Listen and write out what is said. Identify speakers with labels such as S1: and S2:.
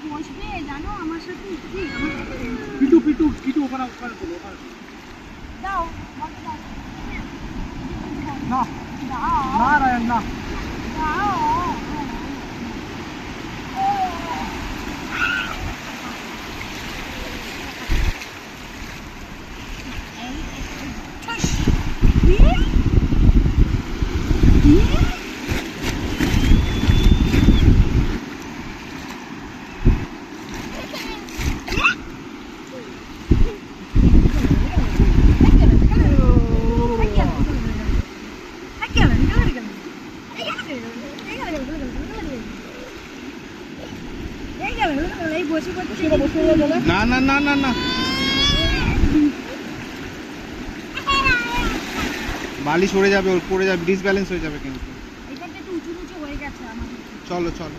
S1: বসবে জানো আমার সাথে
S2: পিটু পিটু পিটু ওখানে ওখানে বলো ওখানে
S1: দাও বলতে দাও
S2: না
S1: দাও
S2: না রায়ন না
S1: দাও
S2: না না না না না বালি সরে যাবে ওর পড়ে যাবে ডিসব্যালেন্স হয়ে যাবে কিন্তু
S1: এটা একটু উঁচু নিচু হয়ে গেছে আমাদের
S2: চলো চলো